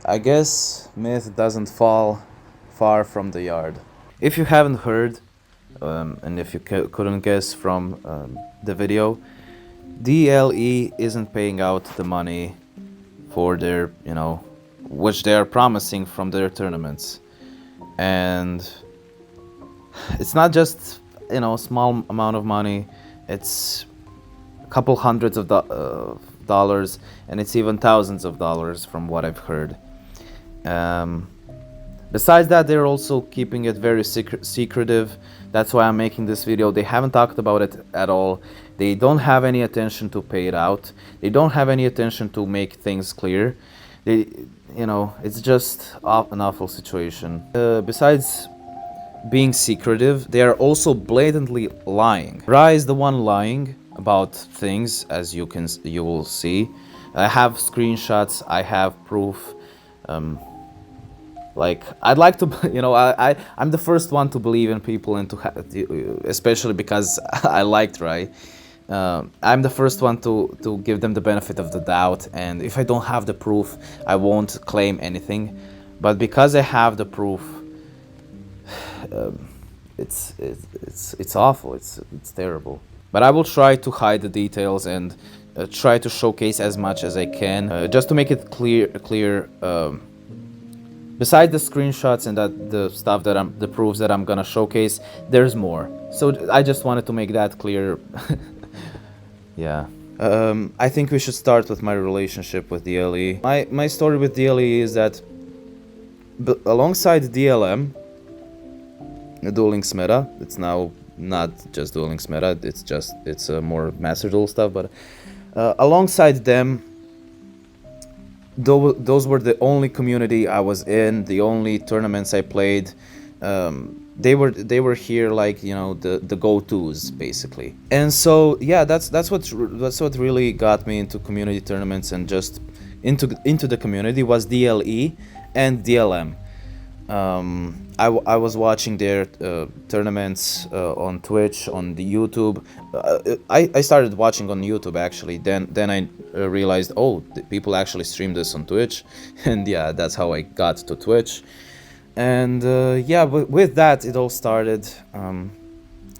I guess myth doesn't fall far from the yard. If you haven't heard, and if you couldn't guess from the video, DLE isn't paying out the money for their, which they are promising from their tournaments. And it's not just, small amount of money, it's a couple hundreds of dollars, and it's even thousands of dollars from what I've heard. Besides that, they're also keeping it very secretive. That's why I'm making this video. They haven't talked about it at all. They don't have any attention to pay it out. They don't have any attention to make things clear. It's just an awful situation. Besides being secretive, they are also blatantly lying. Ra is the one lying about things, as you will see. I have screenshots, I have proof. I'd like to, I'm the first one to believe in people and especially because I liked Rai. I'm the first one to give them the benefit of the doubt, and if I don't have the proof, I won't claim anything. But because I have the proof, it's awful. It's terrible. But I will try to hide the details and try to showcase as much as I can, just to make it clear. Besides the screenshots and the stuff the proofs that I'm gonna showcase, there's more. So I just wanted to make that clear. Yeah. I think we should start with my relationship with DLE. My story with DLE is that alongside DLM, Dueling Smeta, it's now not just Dueling Smeta, it's more Master Duel stuff, but alongside them, those were the only community I was in, the only tournaments I played. They were here, like, the go-tos basically. And so yeah, that's what really got me into community tournaments and just into the community was DLE and DLM. I was watching their tournaments on Twitch, on the YouTube. I started watching on YouTube actually. Then I realized, oh, people actually stream this on Twitch, and yeah, that's how I got to Twitch. And yeah, with that it all started.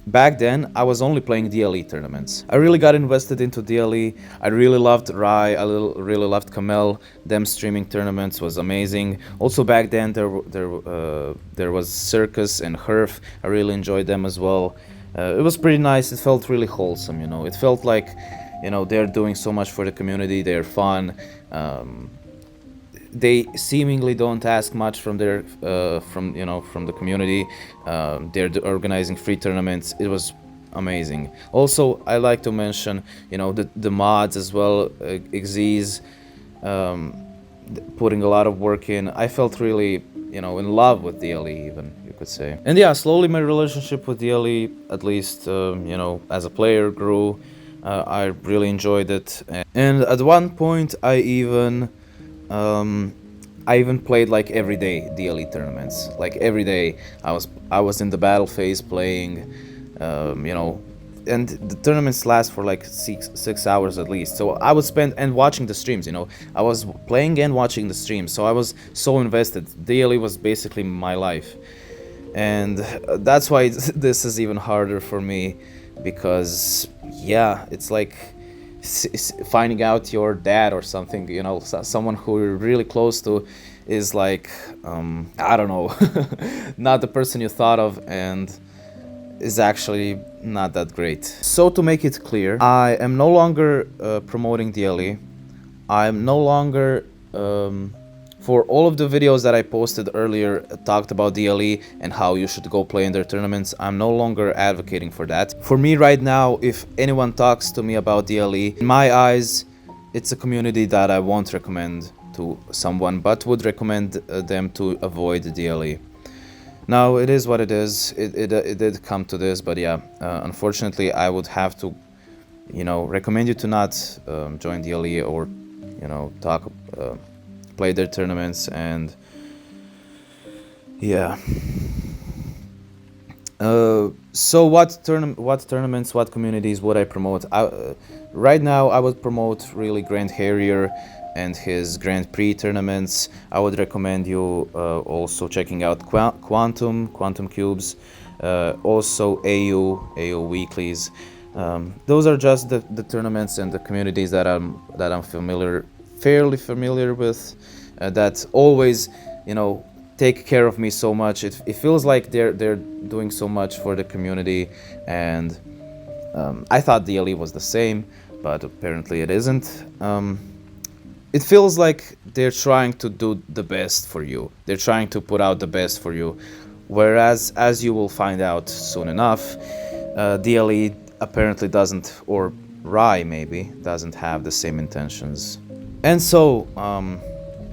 Back then, I was only playing DLE tournaments. I really got invested into DLE. I really loved Rai. I really loved Kamel. Them streaming tournaments was amazing. Also back then, there was Circus and Herf. I really enjoyed them as well. It was pretty nice. It felt really wholesome, It felt like, they're doing so much for the community. They're fun. They seemingly don't ask much from their from the community. They're organizing free tournaments. It was amazing. Also, I like to mention the mods as well. Xyz putting a lot of work in. I felt really in love with DLE, even you could say. And yeah, slowly my relationship with DLE, at least as a player, grew. I really enjoyed it, and at one point I even played like every day DLE tournaments. Like every day I was in the battle phase playing, and the tournaments last for like 6 hours at least. So I would spend and watching the streams. I was playing and watching the streams. So I was so invested. DLE was basically my life, and that's why this is even harder for me, because yeah, it's like finding out your dad or something, someone who you're really close to is like, I don't know, not the person you thought of, and is actually not that great. So to make it clear, I am no longer promoting DLE. I'm no longer, for all of the videos that I posted earlier talked about DLE and how you should go play in their tournaments. I'm no longer advocating for that. For me right now, if anyone talks to me about DLE, in my eyes, it's a community that I won't recommend to someone, but would recommend them to avoid DLE. Now, it is what it is. It did come to this, but yeah, unfortunately, I would have to, recommend you to not join DLE or, play their tournaments. And yeah, so what tournaments, what communities would I promote? Right now I would promote really Grand Harrier, and his Grand Prix tournaments. I would recommend you also checking out Quantum Cubes, also AU weeklies. Those are just the tournaments and the communities that I'm fairly familiar with, that always, take care of me so much. It feels like they're doing so much for the community, and I thought DLE was the same, but apparently it isn't. It feels like they're trying to do the best for you. They're trying to put out the best for you, whereas, as you will find out soon enough, DLE apparently doesn't, or Rai maybe doesn't have the same intentions. And so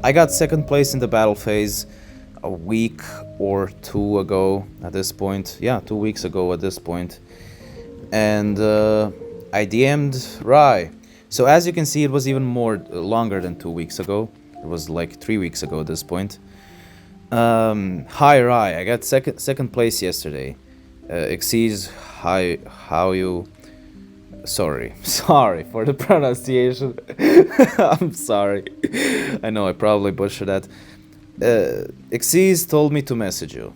I got second place in the battle phase a week or two ago at this point. Yeah, 2 weeks ago at this point. And I DM'd Rai. So as you can see, it was even longer than 2 weeks ago. It was like 3 weeks ago at this point. Hi Rai, I got second place yesterday. Xyz, hi, how you? Sorry for the pronunciation. I'm sorry. I know I probably butchered that. Xyz told me to message you.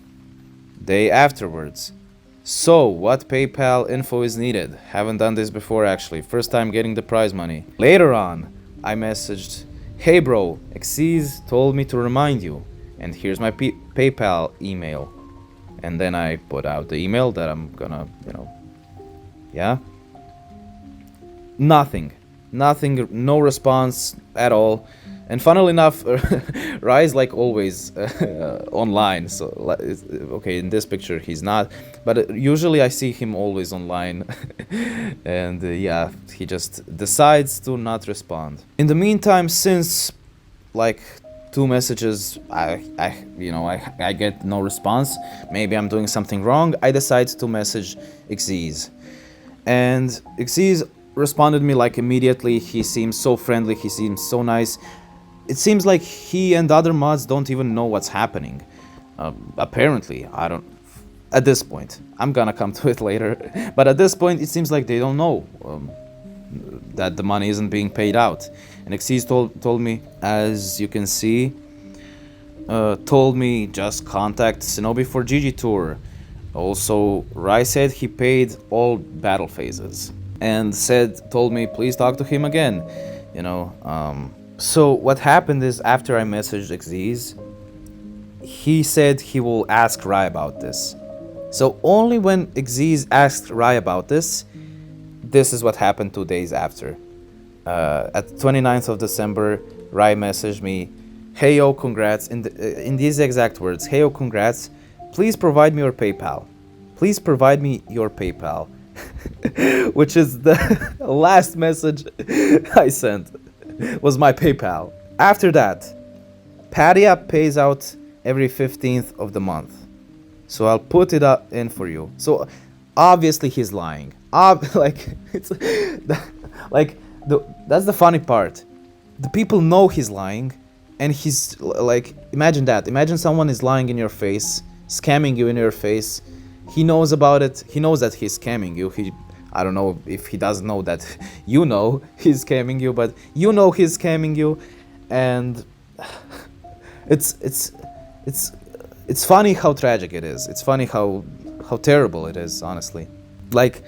Day afterwards. So, what PayPal info is needed? Haven't done this before actually. First time getting the prize money. Later on, I messaged, hey bro, Xyz told me to remind you. And here's my PayPal email. And then I put out the email that I'm gonna, yeah. Nothing, no response at all. And funnily enough, Rai is like always online. So, okay, in this picture he's not, but usually I see him always online. And yeah, he just decides to not respond. In the meantime, since like 2 messages, I get no response. Maybe I'm doing something wrong. I decide to message Xyz, and Xyz responded me like immediately. He seems so friendly. He seems so nice. It seems like he and other mods don't even know what's happening. Apparently, I don't. At this point, I'm gonna come to it later. But at this point, it seems like they don't know that the money isn't being paid out. And Xyz told me, as you can see, told me just contact Shinobi for GG Tour. Also, Rai said he paid all battle phases, and told me please talk to him again. So what happened is, after I messaged Xyz, he said he will ask Rai about this. So only when Xyz asked Rai about this is what happened 2 days after. At 29th of December, Rai messaged me, hey yo, congrats, in these exact words, hey yo, congrats, please provide me your PayPal. Please provide me your PayPal. Which is the last message I sent, was my PayPal. After that, Padia pays out every 15th of the month. So I'll put it up in for you. So obviously he's lying. That's the funny part. The people know he's lying, and he's like, imagine that. Imagine someone is lying in your face, scamming you in your face. He knows about it. He knows that he's scamming you. I don't know if he doesn't know that you know he's scamming you, but you know he's scamming you, and it's funny how tragic it is. It's funny how terrible it is, honestly. Like,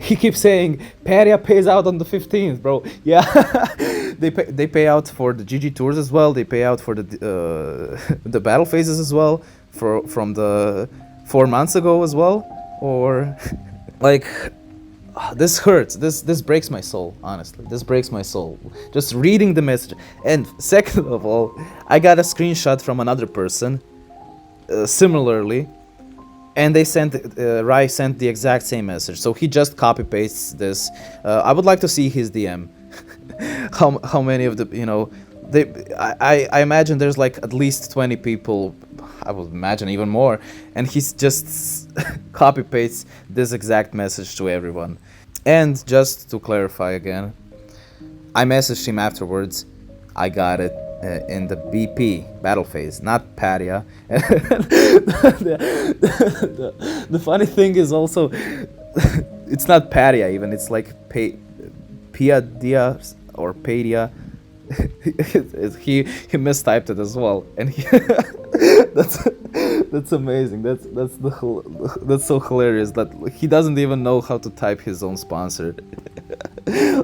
he keeps saying Padia pays out on the 15th, bro. Yeah, they pay out for the GG tours as well. They pay out for the battle phases as well, from the 4 months ago as well, or. Like, this hurts. This breaks my soul, honestly. This breaks my soul. Just reading the message. And second of all, I got a screenshot from another person, similarly, and Rai sent the exact same message. So he just copy pastes this. I would like to see his DM. how many of the, I imagine there's like at least 20 people. I would imagine even more, and he's just copy pastes this exact message to everyone. And just to clarify again, I messaged him afterwards. I got it in the BP battle phase, not Padia. The funny thing is also, it's not Padia even. It's like Piadia or Padia. he mistyped it as well, and that's that's amazing. That's so hilarious that he doesn't even know how to type his own sponsor.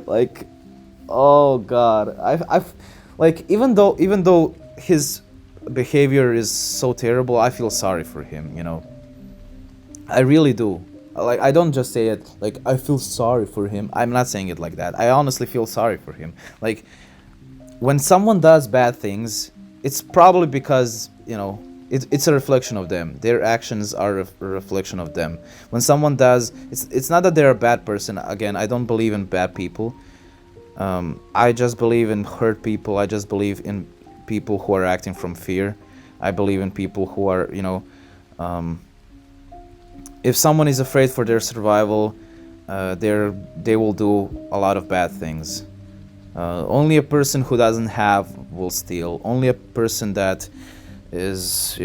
Like, oh god, I've like, even though his behavior is so terrible, I feel sorry for him. I really do. Like, I don't just say it like I feel sorry for him. I'm not saying it like that. I honestly feel sorry for him. Like, when someone does bad things, it's probably because, it's a reflection of them. Their actions are a reflection of them. When someone does, it's not that they're a bad person. Again, I don't believe in bad people. I just believe in hurt people. I just believe in people who are acting from fear. I believe in people who are, if someone is afraid for their survival, they will do a lot of bad things. Only a person who doesn't have will steal. Only a person that is,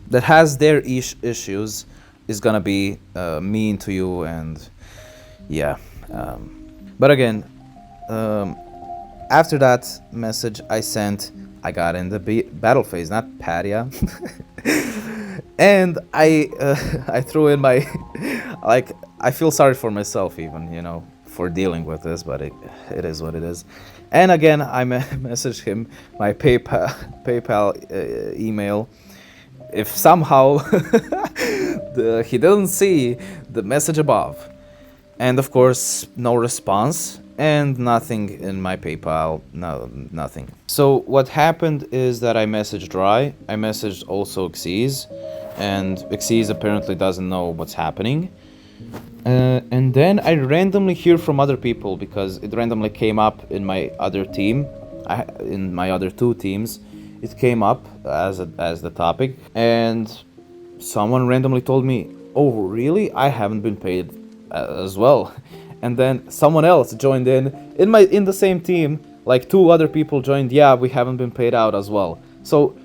that has their issues is gonna be mean to you, and yeah. But again, after that message I sent, I got in the battle phase, not Patia. And I threw in my, like, I feel sorry for myself even, for dealing with this, but it is what it is. And again, I messaged him my PayPal email. If somehow he didn't see the message above. And of course, no response and nothing in my PayPal, no, nothing. So what happened is that I messaged Rai, I messaged also Xyz, and Xyz apparently doesn't know what's happening. And then I randomly hear from other people because it randomly came up in my other team, in my other two teams. It came up as the topic, and someone randomly told me, "Oh, really? I haven't been paid as well." And then someone else joined in the same team. Like, two other people joined. Yeah, we haven't been paid out as well. So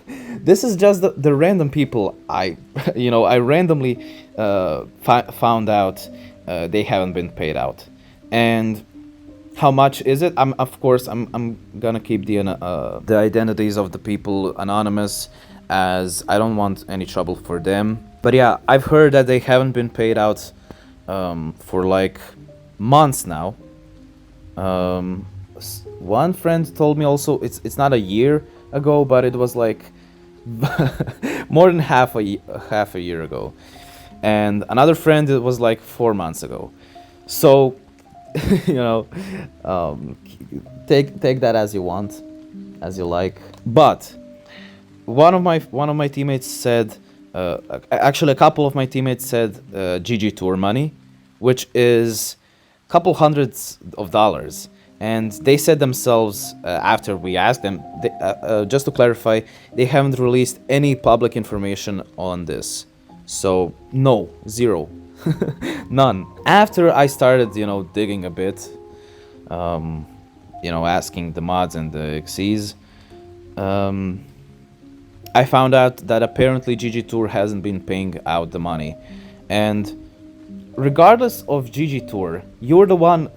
this is just the random people I randomly found out they haven't been paid out. And how much is it? I'm gonna keep the identities of the people anonymous, as I don't want any trouble for them. But yeah, I've heard that they haven't been paid out for like months now. One friend told me also it's not a year ago, but it was like more than half a year ago. And another friend, it was like 4 months ago. So take that as you want, as you like. But one of my teammates said, actually a couple of my teammates said GG Toor money, which is a couple hundreds of dollars. And they said themselves, after we asked them, just to clarify, they haven't released any public information on this. So no, zero, none. After I started, digging a bit, asking the mods and the Xyz, I found out that apparently GG Toor hasn't been paying out the money. And regardless of GG Toor, you're the one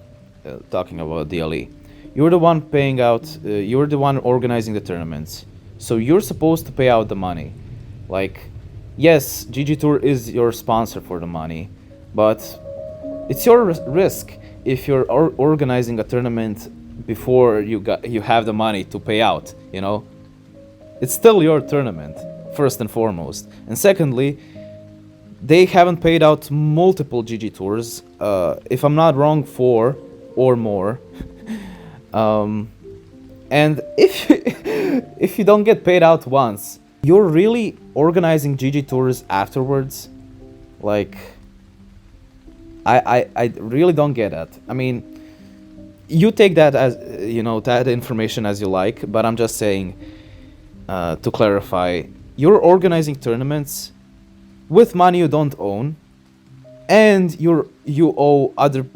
talking about DLE. You're the one paying out, you're the one organizing the tournaments. So you're supposed to pay out the money. Like, yes, GG Toor is your sponsor for the money, but it's your risk if you're organizing a tournament before you have the money to pay out, It's still your tournament, first and foremost. And secondly, they haven't paid out multiple GG Tours, if I'm not wrong, 4 or more. And if you don't get paid out once, you're really organizing GG Tours afterwards? Like, I really don't get that. I mean, you take that as, that information as you like, but I'm just saying, to clarify, you're organizing tournaments with money you don't own, and you owe other,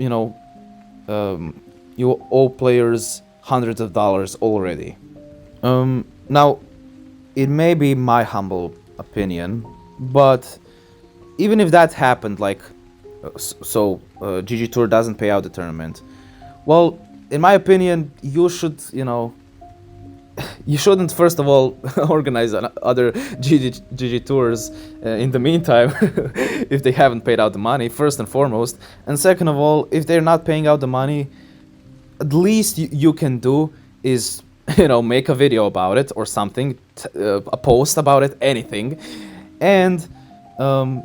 you owe players hundreds of dollars already. Now, it may be my humble opinion, but even if that happened, like, GG Toor doesn't pay out the tournament, well, in my opinion, you should, you shouldn't first of all organize other GG tours in the meantime if they haven't paid out the money, first and foremost. And second of all, if they're not paying out the money, at least you can do is make a video about it or something, a post about it, anything. And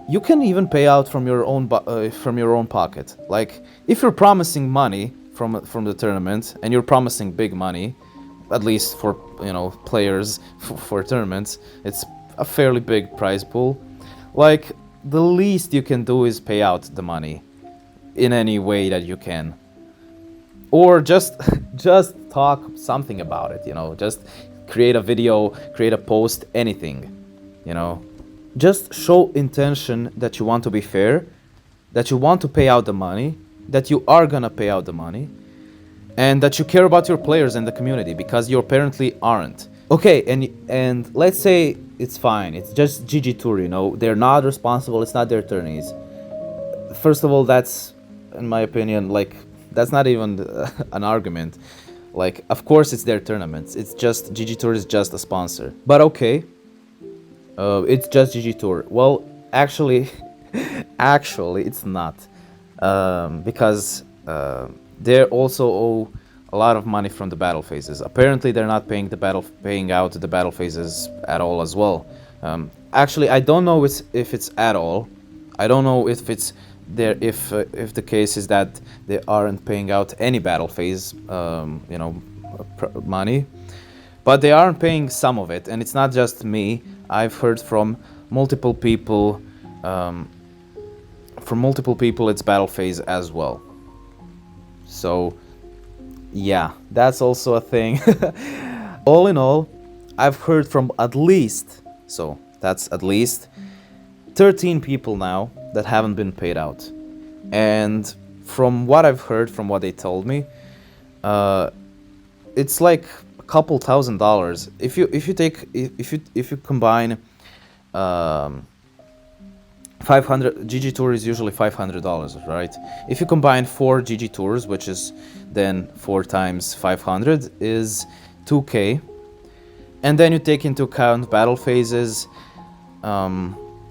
you can even pay out from your own pocket. Like if you're promising money from the tournament and you're promising big money, at least for players for tournaments, it's a fairly big prize pool. Like the least you can do is pay out the money in any way that you can, or just talk something about it. Just create a video, create a post, anything. Just show intention that you want to be fair, that you want to pay out the money, that you are gonna pay out the money, and that you care about your players and the community, because you apparently aren't. Okay, and let's say it's fine, it's just GG Tour, they're not responsible, it's not their tourneys. First of all, that's, in my opinion, like, that's not even an argument. Like, of course it's their tournaments, it's just, GG Tour is just a sponsor. But okay, it's just GG Tour. Well, actually, it's not. Because they also owe a lot of money from the battle phases. Apparently, they're not paying out the battle phases at all as well. Actually, I don't know if it's at all. I don't know if it's there. If the case is that they aren't paying out any battle phase, money, but they aren't paying some of it, and it's not just me. I've heard from multiple people. It's battle phase as well. So, yeah, that's also a thing. All in all, I've heard from at least 13 people now that haven't been paid out. And from what I've heard, from what they told me, it's like a couple $1,000. If you combine 500 GG Tour is usually $500, right? If you combine 4 GG Tours, which is then 4 times 500 is 2K, and then you take into account battle phases,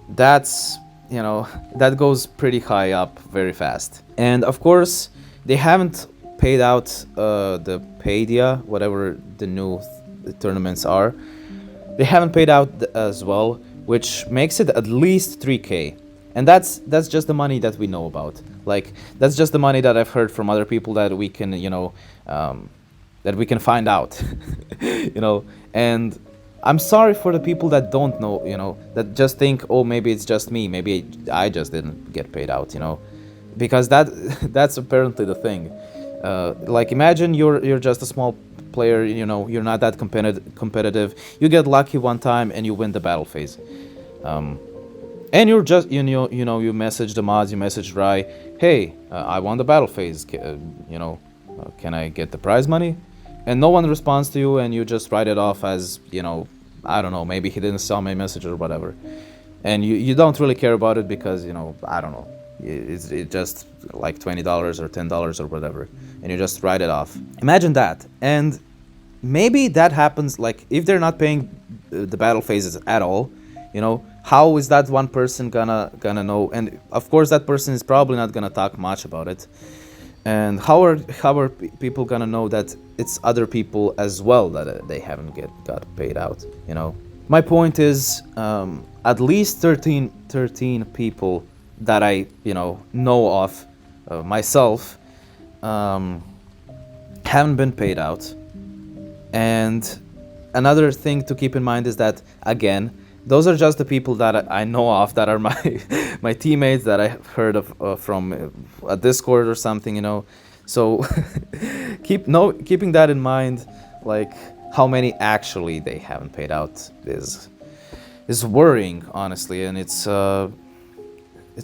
that's that goes pretty high up very fast. And of course, they haven't paid out the Paidia, whatever the new tournaments are. They haven't paid out as well, which makes it at least 3K. And that's just the money that we know about. Like, that's just the money that I've heard from other people that we can, that we can find out. And I'm sorry for the people that don't know, that just think, oh, maybe it's just me, maybe I just didn't get paid out, because that's apparently the thing. Like, imagine you're just a small player, you're not that competitive. You get lucky one time and you win the battle phase. And you're just, you message the mods, you message Rai, hey, I won the battle phase, can I get the prize money? And no one responds to you, and you just write it off as, I don't know, maybe he didn't saw my message or whatever. And you don't really care about it because, I don't know, it's just like $20 or $10 or whatever, and you just write it off. Imagine that. And maybe that happens, like, if they're not paying the battle phases at all, how is that one person gonna know? And of course that person is probably not gonna talk much about it. And how are people gonna know that it's other people as well that they haven't got paid out? My point is, at least 13 people that I know of myself haven't been paid out. And another thing to keep in mind is that, again, those are just the people that I know of, that are my teammates that I heard of from a Discord or something, So keeping that in mind, like how many actually they haven't paid out is worrying, honestly, and it's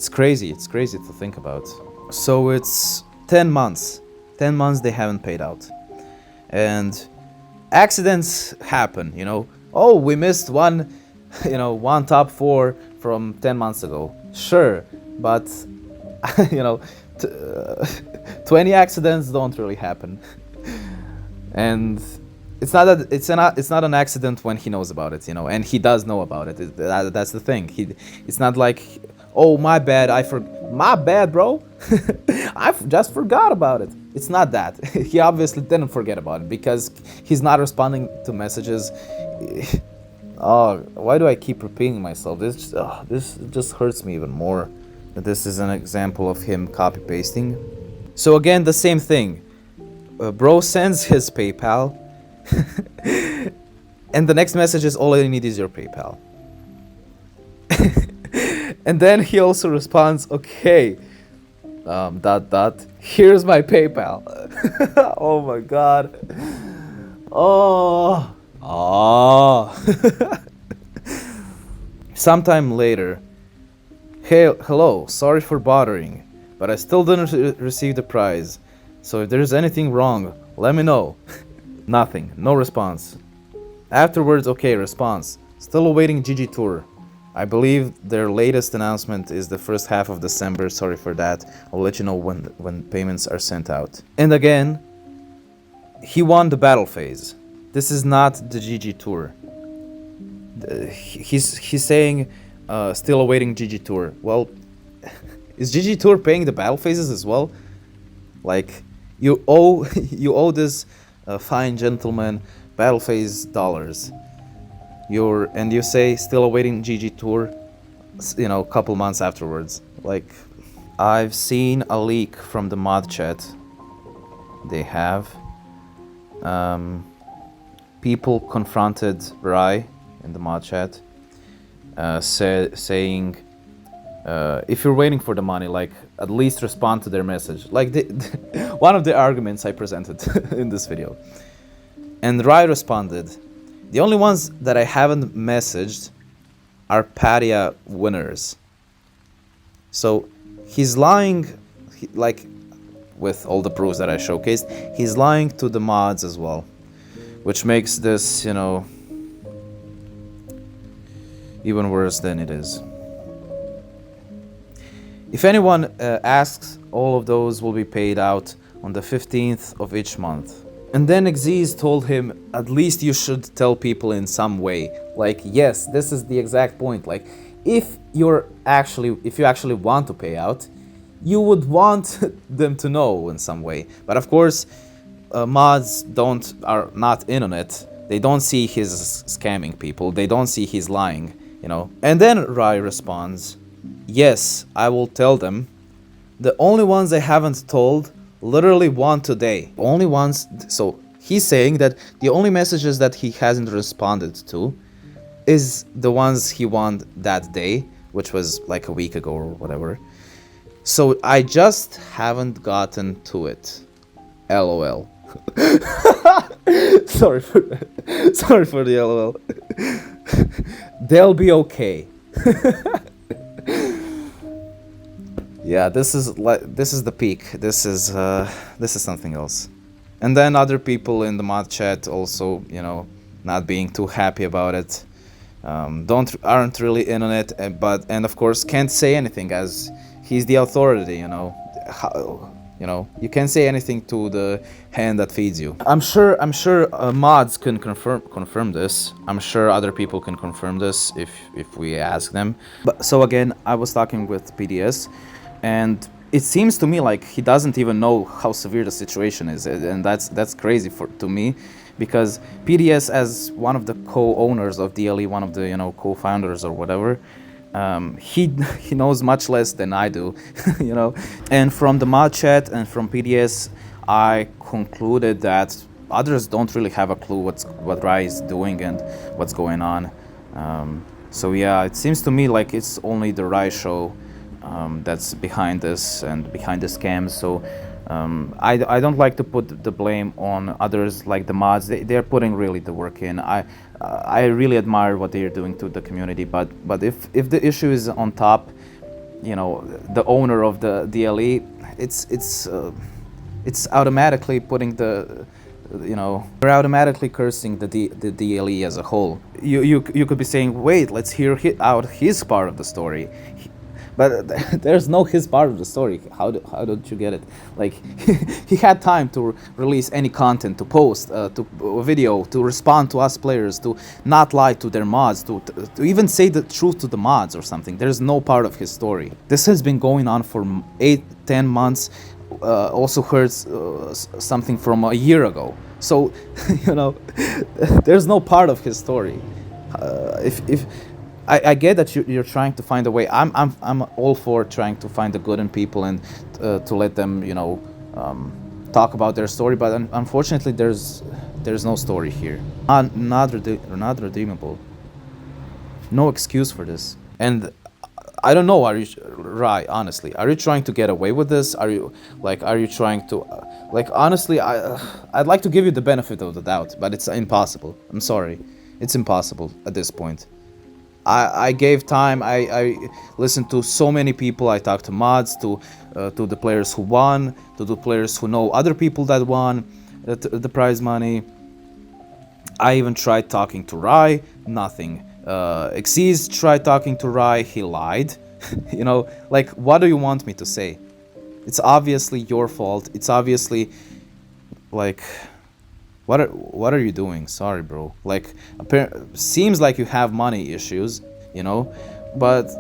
crazy. It's crazy to think about. So it's 10 months. 10 months they haven't paid out, and accidents happen. Oh, we missed one top 4 from 10 months ago. Sure, but 20 accidents don't really happen. And it's not an accident when he knows about it, and he does know about it. That's the thing. It's not like, oh, my bad, my bad, bro. I just forgot about it. It's not that. He obviously didn't forget about it because he's not responding to messages. Oh, why do I keep repeating myself? This just hurts me even more. That this is an example of him copy pasting. So again, the same thing. Bro sends his PayPal, and the next message is, all I need is your PayPal. And then he also responds, okay, ... here's my PayPal. Oh my god. Oh. Sometime later, hey, hello, sorry for bothering, but I still didn't receive the prize. So if there's anything wrong, let me know. Nothing, no response. Afterwards, okay, response. Still awaiting GG Toor. I believe their latest announcement is the first half of December. Sorry for that. I'll let you know when payments are sent out. And again, he won the battle phase. This is not the GG Toor. He's saying still awaiting GG Toor. Well, is GG Toor paying the battle phases as well? Like, you owe this fine gentleman battle phase dollars. You say still awaiting GG Toor, a couple months afterwards. Like, I've seen a leak from the mod chat. They have people confronted Rai in the mod chat, saying, if you're waiting for the money, like, at least respond to their message. Like, one of the arguments I presented in this video. And Rai responded, the only ones that I haven't messaged are Patia winners. So he's lying, like, with all the proofs that I showcased, he's lying to the mods as well, which makes this, even worse than it is. If anyone asks, all of those will be paid out on the 15th of each month. And then Xyz told him, at least you should tell people in some way. Like, yes, this is the exact point. Like, if you actually want to pay out, you would want them to know in some way. But of course, mods are not in on it. They don't see his scamming people. They don't see he's lying, And then Rai responds, yes, I will tell them. The only ones I haven't told literally won today. Only ones. So he's saying that the only messages that he hasn't responded to is the ones he won that day, which was like a week ago or whatever. So I just haven't gotten to it. LOL. Sorry for the LOL. They'll be okay. Yeah, this is the peak. This is something else. And then other people in the mod chat also, not being too happy about it. Aren't really in on it, and of course can't say anything as he's the authority. You can't say anything to the hand that feeds you. I'm sure mods can confirm this. I'm sure other people can confirm this if we ask them. But so again, I was talking with PDS, and it seems to me like he doesn't even know how severe the situation is, and that's crazy to me, because PDS, as one of the co-owners of DLE, one of the co-founders or whatever, he knows much less than I do, And from the mod chat and from PDS, I concluded that others don't really have a clue what Rai is doing and what's going on. So yeah, it seems to me like it's only the Rai show that's behind this and behind the scams. So I don't like to put the blame on others like the mods. They're putting really the work in. I really admire what they're doing to the community, but if the issue is on top, the owner of the DLE, it's automatically putting we're automatically cursing the DLE as a whole. You could be saying, wait, let's hear out his part of the story. But there's no his part of the story. How don't you get it? Like he had time to release any content, to post, to a video, to respond to us players, to not lie to their mods, to even say the truth to the mods or something. There's no part of his story. This has been going on for 8-10 months. Also heard something from a year ago. So you know, there's no part of his story. If I get that you're trying to find a way. I'm all for trying to find the good in people and to let them, you know, talk about their story. But unfortunately, there's no story here. Not redeemable. No excuse for this. And I don't know. Are you right? Honestly, are you trying to get away with this? Are you trying to like honestly? I'd like to give you the benefit of the doubt, but it's impossible. I'm sorry, it's impossible at this point. I gave time. I listened to so many people. I talked to mods, to the players who won, to the players who know other people that won the prize money. I even tried talking to Rai. Nothing. Xyz tried talking to Rai. He lied. You know, like, what do you want me to say? It's obviously your fault. It's obviously like. What are you doing? Sorry, bro. Like, seems like you have money issues, you know, but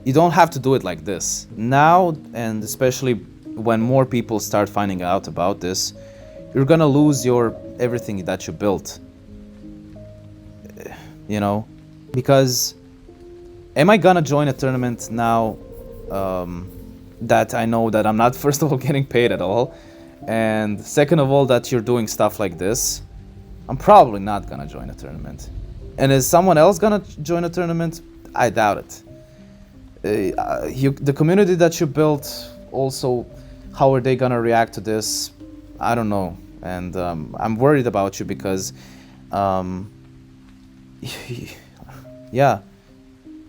you don't have to do it like this. Now, and especially when more people start finding out about this, you're gonna lose everything that you built. You know, because am I gonna join a tournament now that I know that I'm not, first of all, getting paid at all? And second of all, that you're doing stuff like this? I'm probably not gonna join a tournament. And is someone else gonna join a tournament? I doubt it. The community that you built, also, how are they gonna react to this? I don't know. And I'm worried about you because, yeah,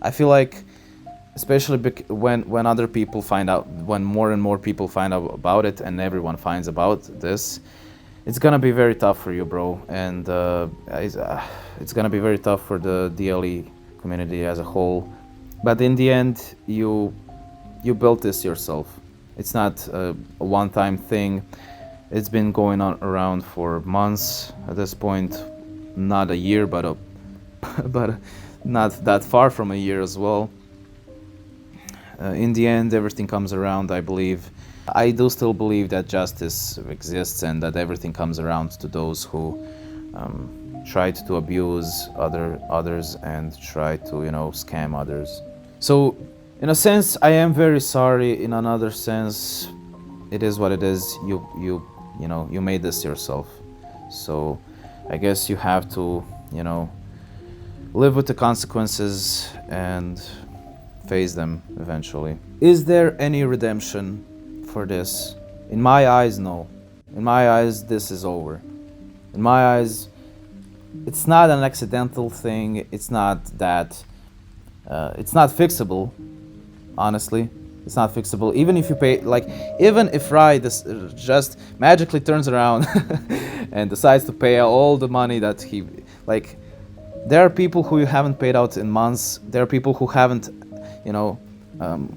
I feel like, especially when other people find out, when more and more people find out about it, and everyone finds about this, it's gonna be very tough for you, bro. And it's gonna be very tough for the DLE community as a whole. But in the end, you built this yourself. It's not a one-time thing. It's been going on around for months at this point. Not a year, but but not that far from a year as well. In the end, everything comes around, I believe. I do still believe that justice exists and that everything comes around to those who tried to abuse others and try to, you know, scam others. So, in a sense, I am very sorry. In another sense, it is what it is. You know, you made this yourself. So, I guess you have to, you know, live with the consequences and face them eventually. Is there any redemption for this? In my eyes, no. In my eyes, this is over. In my eyes, it's not an accidental thing. It's not that. It's not fixable. Honestly, it's not fixable. Even if you pay, like, even if Rai just magically turns around and decides to pay all the money that he, like, there are people who you haven't paid out in months. There are people who haven't, you know,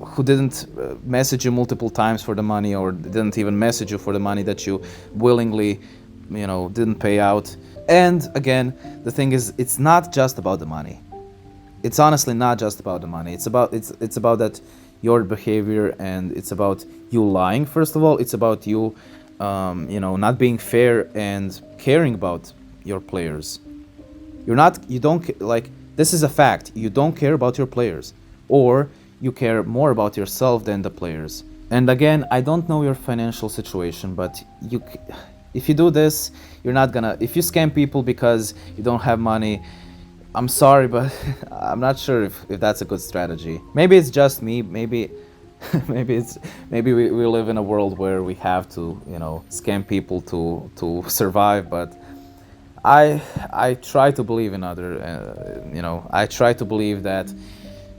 who didn't message you multiple times for the money, or didn't even message you for the money that you willingly, you know, didn't pay out. And again, the thing is, it's not just about the money. It's honestly not just about the money. It's about that your behavior, and it's about you lying. First of all, it's about you, you know, not being fair and caring about your players. You don't, like, this is a fact. You don't care about your players, or you care more about yourself than the players. And again, I don't know your financial situation, but if you do this, you're not gonna, if you scam people because you don't have money, I'm sorry, but I'm not sure if that's a good strategy. Maybe it's just me, maybe maybe we live in a world where we have to, you know, scam people to survive, but I try to believe in you know, I try to believe that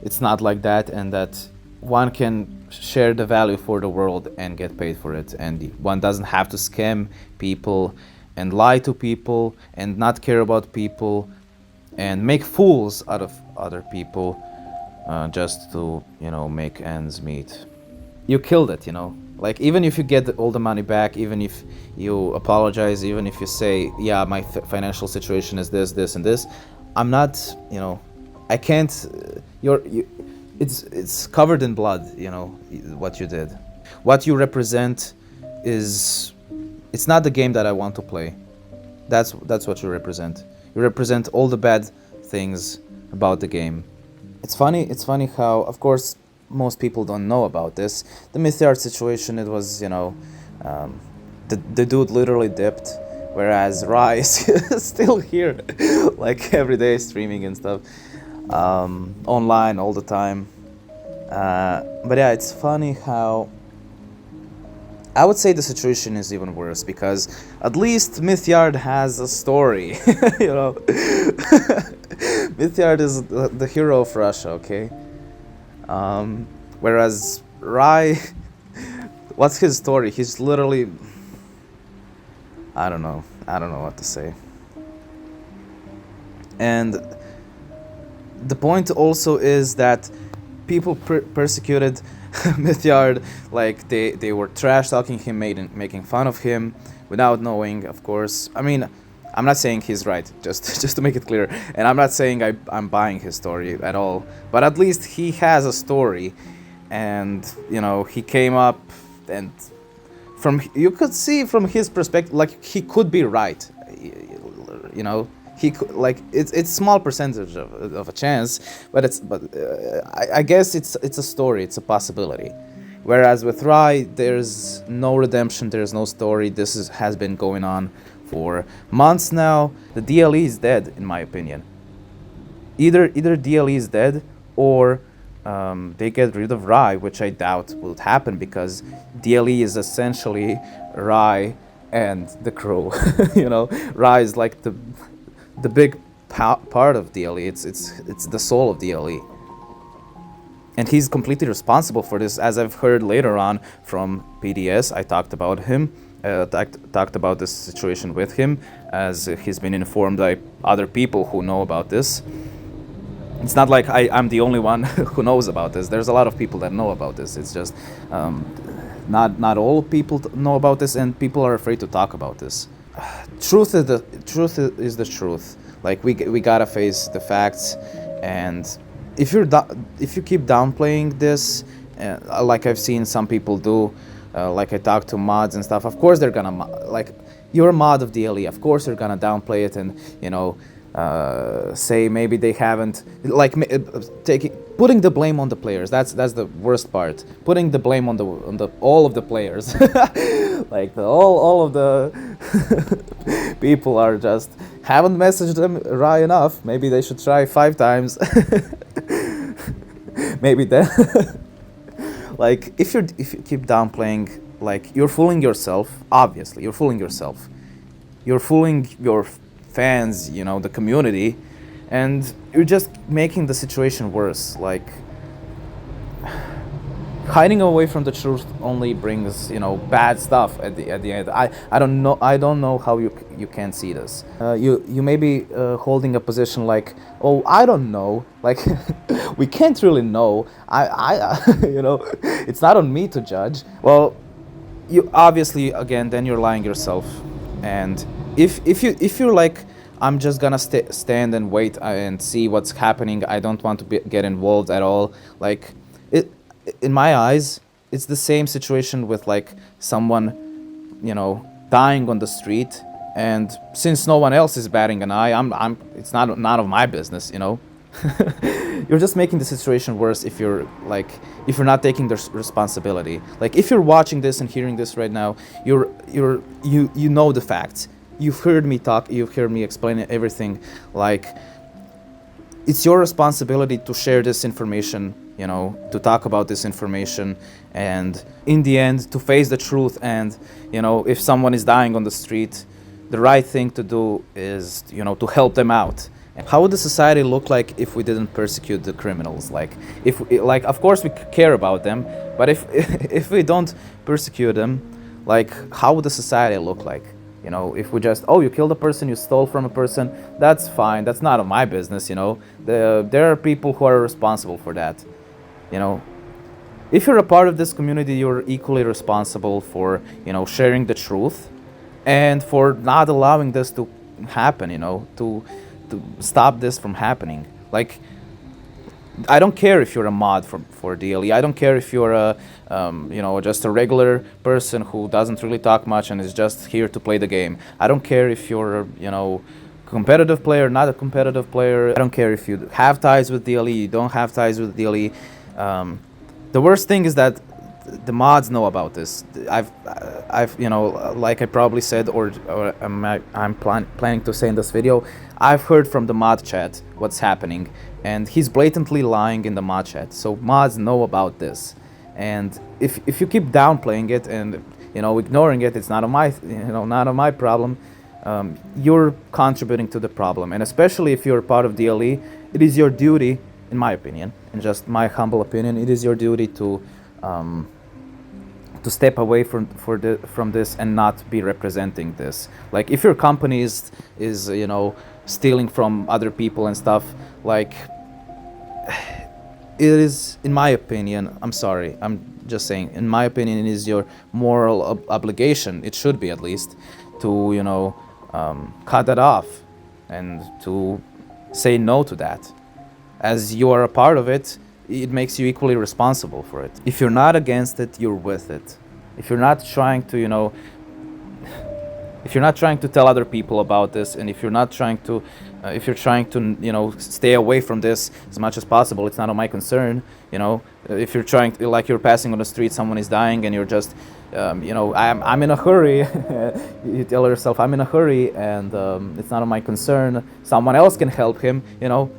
it's not like that, and that one can share the value for the world and get paid for it, and one doesn't have to scam people and lie to people and not care about people and make fools out of other people just to, you know, make ends meet. You killed it, you know. Like, even if you get all the money back, even if you apologize, even if you say, yeah, my financial situation is this, this, and this, I'm not, you know, I can't. It's covered in blood, you know, what you did. What you represent is, it's not the game that I want to play. That's what you represent. You represent all the bad things about the game. It's funny how, of course, most people don't know about this. The Mithyard situation, it was, you know, the dude literally dipped, whereas Rai is still here, like every day streaming and stuff, online all the time. But yeah, it's funny how I would say the situation is even worse, because at least Mithyard has a story, you know. Mithyard is the hero of Russia, okay? Whereas Rai, what's his story? He's literally, I don't know what to say. And the point also is that people persecuted Mithyard, like they were trash talking him, making fun of him without knowing, of course. I mean, I'm not saying he's right, just to make it clear, and I'm not saying I'm buying his story at all, but at least he has a story, and you know, he came up, and you could see from his perspective, like, he could be right, you know. He could, like, it's small percentage of a chance, but I guess it's a story, it's a possibility. Whereas with Rai, there's no redemption, there's no story. This has been going on for months now. The DLE is dead, in my opinion. Either DLE is dead, or they get rid of Rai, which I doubt will happen, because DLE is essentially Rai and the crew. You know, Rai is like the big part of DLE. It's the soul of DLE, and he's completely responsible for this, as I've heard later on from PDS. I talked about him, talked about this situation with him, as he's been informed by other people who know about this. It's not like I'm the only one who knows about this. There's a lot of people that know about this. It's just not all people know about this, and people are afraid to talk about this. Truth is the truth. Like, we gotta face the facts, and if you keep downplaying this, like I've seen some people do, like I talked to mods and stuff. Of course they're gonna like, you're a mod of DLE. Of course they're gonna downplay it, and you know, say maybe they haven't, like, putting the blame on the players. That's the worst part. Putting the blame on the all of the players. Like, all of the people are just haven't messaged them right enough. Maybe they should try 5 times. Maybe then. Like, if you keep downplaying, like, you're fooling yourself. Obviously, you're fooling yourself. You're fooling your fans, you know, the community, and you're just making the situation worse. Like, hiding away from the truth only brings, you know, bad stuff at the end. I don't know how you can't see this. You may be holding a position like, oh, I don't know, like, we can't really know. I you know, it's not on me to judge. Well, you obviously, again, then you're lying yourself. And if you're like, I'm just gonna stand and wait and see what's happening, I don't want to get involved at all, like, in my eyes, it's the same situation with, like, someone, you know, dying on the street, and since no one else is batting an eye, it's not of my business, you know. You're just making the situation worse if you're not taking the responsibility. Like, if you're watching this and hearing this right now, you know the facts. You've heard me talk, you've heard me explain everything. Like, it's your responsibility to share this information, you know, to talk about this information, and in the end, to face the truth. And, you know, if someone is dying on the street, the right thing to do is, you know, to help them out. How would the society look like if we didn't persecute the criminals? Like, of course we care about them, but if we don't persecute them, like, how would the society look like? You know, if we just, oh, you killed a person, you stole from a person, that's fine. That's not of my business, you know. There are people who are responsible for that, you know. If you're a part of this community, you're equally responsible for, you know, sharing the truth and for not allowing this to happen, you know, to stop this from happening. Like, I don't care if you're a mod for DLE. I don't care if you're a, you know, just a regular person who doesn't really talk much and is just here to play the game. I don't care if you're, you know, competitive player, not a competitive player. I don't care if you have ties with DLE, you don't have ties with DLE. The worst thing is that the mods know about this. I've, you know, like I probably said, or I'm planning to say in this video, I've heard from the mod chat what's happening, and he's blatantly lying in the mod chat. So mods know about this, and if you keep downplaying it and, you know, ignoring it, it's not of my, you know, not of my problem. You're contributing to the problem, and especially if you're part of DLE, it is your duty, in my opinion, and just my humble opinion, it is your duty to step away from this and not be representing this. Like, if your company is you know, stealing from other people and stuff, like, it is, in my opinion, I'm sorry, I'm just saying, in my opinion, it is your moral obligation, it should be at least, to, you know, cut that off and to say no to that. As you are a part of it, it makes you equally responsible for it. If you're not against it, you're with it. If you're not trying to, you know, if you're not trying to tell other people about this, and if you're not trying to, if you're trying to, you know, stay away from this as much as possible, it's not of my concern, you know. If you're trying to, like, you're passing on the street, someone is dying, and you're just, you know, I'm in a hurry. You tell yourself, I'm in a hurry, and it's not of my concern. Someone else can help him, you know.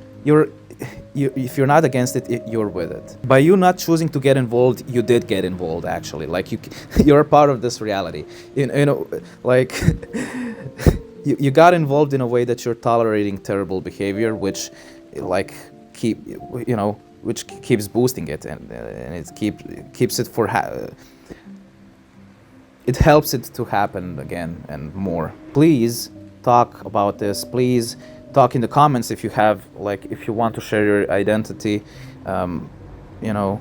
If you're not against it, you're with it. By you not choosing to get involved, you did get involved, actually. Like, you're a part of this reality. You know, like, you got involved in a way that you're tolerating terrible behavior, which, like, which keeps boosting it, and it keeps it it helps it to happen again and more. Please talk about this. Please talk in the comments if you have, like, if you want to share your identity. You know,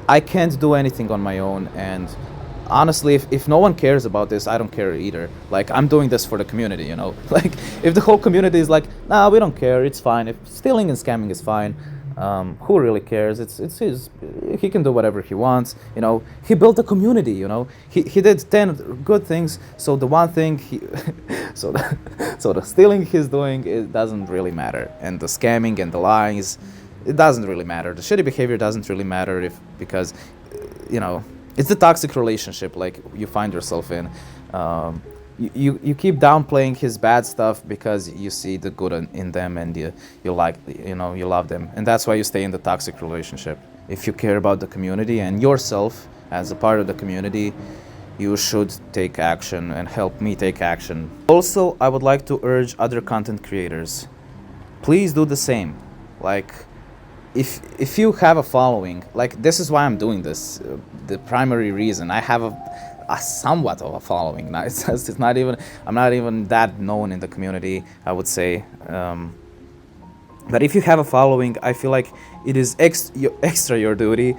I can't do anything on my own, and honestly, if no one cares about this, I don't care either. Like, I'm doing this for the community, you know. Like, if the whole community is like, nah, we don't care, it's fine, if stealing and scamming is fine, who really cares? It's his, he can do whatever he wants, you know. He built a community, you know. He did 10 good things, so the one thing so the stealing he's doing, it doesn't really matter, and the scamming and the lies, it doesn't really matter. The shitty behavior doesn't really matter, because, you know, it's the toxic relationship, like, you find yourself in. You keep downplaying his bad stuff because you see the good in them, and you like, you know, you love them, and that's why you stay in the toxic relationship. If you care about the community and yourself as a part of the community, you should take action and help me take action. Also, I would like to urge other content creators, please do the same. Like, if you have a following, like, this is why I'm doing this, the primary reason. I have a somewhat of a following. Now, it's not even, I'm not even that known in the community, I would say. But if you have a following, I feel like it is extra your duty.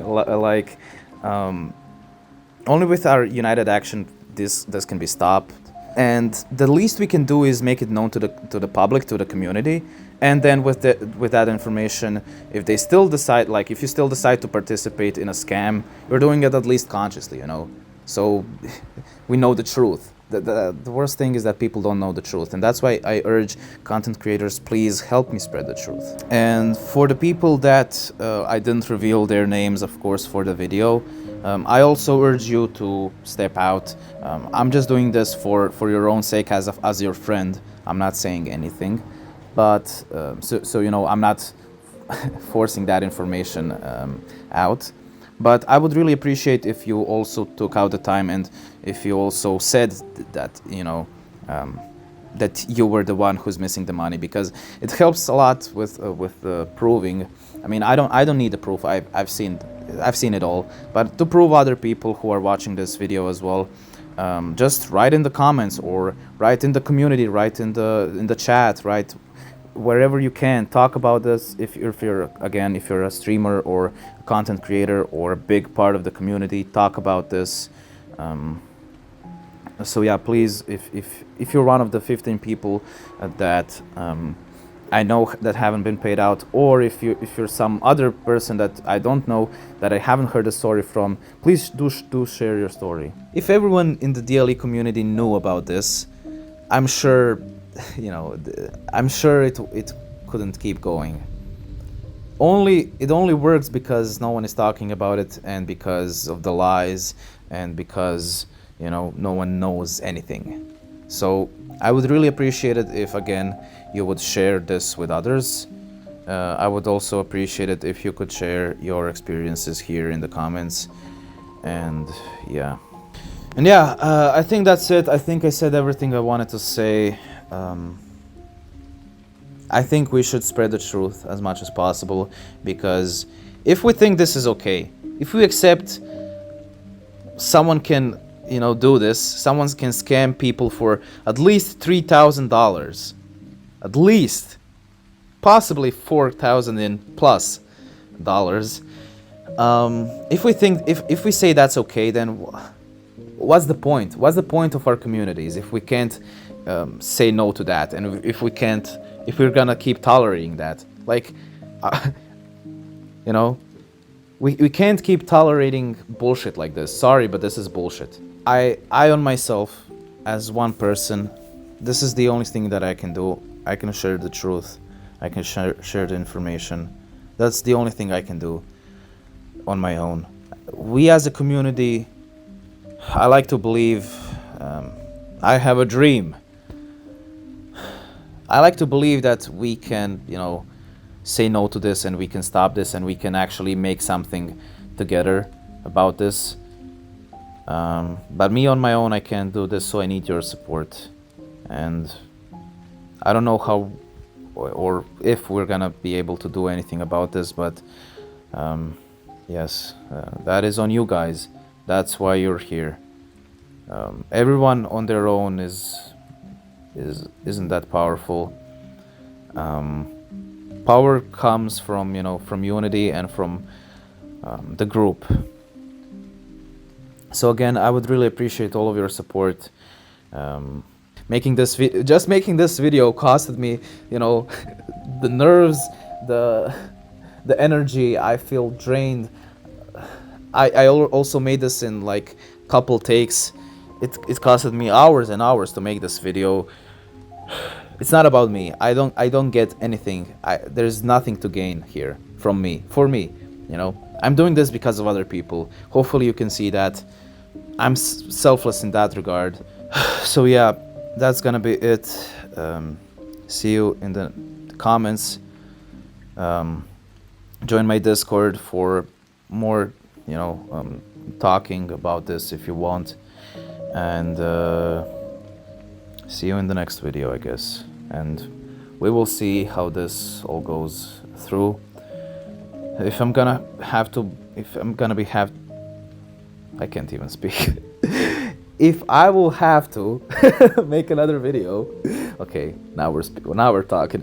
Like, only with our united action this can be stopped. And the least we can do is make it known to the public, to the community. And then with that information, if they still decide, like, if you still decide to participate in a scam, you're doing it at least consciously, you know. So we know the truth. The worst thing is that people don't know the truth, and that's why I urge content creators, please help me spread the truth. And for the people that I didn't reveal their names, of course, for the video, I also urge you to step out. I'm just doing this for your own sake, as your friend. I'm not saying anything, but so you know, I'm not forcing that information out. But I would really appreciate if you also took out the time, and if you also said that, you know, that you were the one who's missing the money, because it helps a lot with proving. I mean, I don't need the proof. I've seen it all. But to prove other people who are watching this video as well, just write in the comments, or write in the community, write in the chat, write wherever you can. Talk about this. If you're a streamer or a content creator or a big part of the community, talk about this. So yeah, please, if you're one of the 15 people that I know that haven't been paid out, or if you're some other person that I don't know, that I haven't heard a story from, please do share your story. If everyone in the DLE community knew about this, I'm sure, I'm sure it couldn't keep going. It only works because no one is talking about it, and because of the lies, and because no one knows anything. So I would really appreciate it if, again, you would share this with others. I would also appreciate it if you could share your experiences here in the comments. And yeah, I think that's it. I think I said everything I wanted to say. I think we should spread the truth as much as possible, because if we think this is okay, if we accept someone can do this, someone can scam people for at least $3,000, at least, possibly $4,000 in plus dollars. If we say that's okay, then what's the point? What's the point of our communities if we can't say no to that, and if we're gonna keep tolerating that? Like, we can't keep tolerating bullshit like this. Sorry, but this is bullshit. I on myself, as one person, this is the only thing that I can do. I can share the truth. I can share the information. That's the only thing I can do on my own. We as a community, I like to believe, I have a dream. I like to believe that we can, say no to this, and we can stop this, and we can actually make something together about this. But me on my own, I can't do this, so I need your support. And I don't know how or if we're gonna be able to do anything about this, but yes, that is on you guys. That's why you're here. Everyone on their own isn't that powerful. Power comes from from unity and from the group. So again, I would really appreciate all of your support. Making this video costed me, the nerves, the energy. I feel drained. I also made this in like couple takes. It costed me hours and hours to make this video. It's not about me. I don't get anything. There's nothing to gain here from me. For me, I'm doing this because of other people. Hopefully you can see that I'm selfless in that regard. So yeah, that's gonna be it. See you in the comments. Join my Discord for more, talking about this if you want. And see you in the next video, I guess. And we will see how this all goes through. If I'm gonna I can't even speak. If I will have to make another video, okay, now we're talking.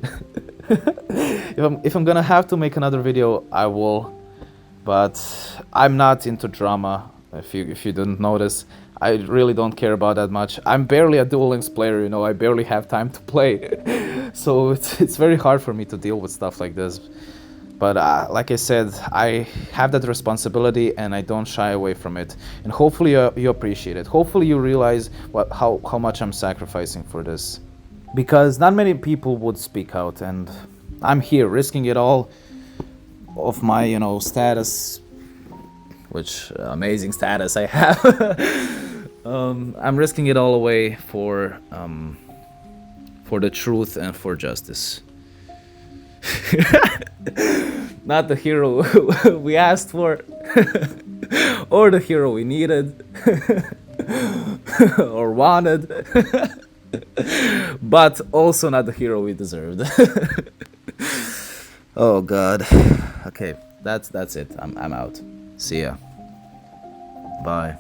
If I'm gonna have to make another video, I will. But I'm not into drama. If you didn't notice, I really don't care about that much. I'm barely a Duel Links player, I barely have time to play. So it's very hard for me to deal with stuff like this. But like I said, I have that responsibility and I don't shy away from it. And hopefully you appreciate it. Hopefully you realize how much I'm sacrificing for this. Because not many people would speak out, and I'm here risking it all of my, status, which amazing status I have. I'm risking it all away for the truth and for justice. Not the hero we asked for, or the hero we needed, or wanted, but also not the hero we deserved. Oh God. Okay, that's it. I'm out. See ya. Bye.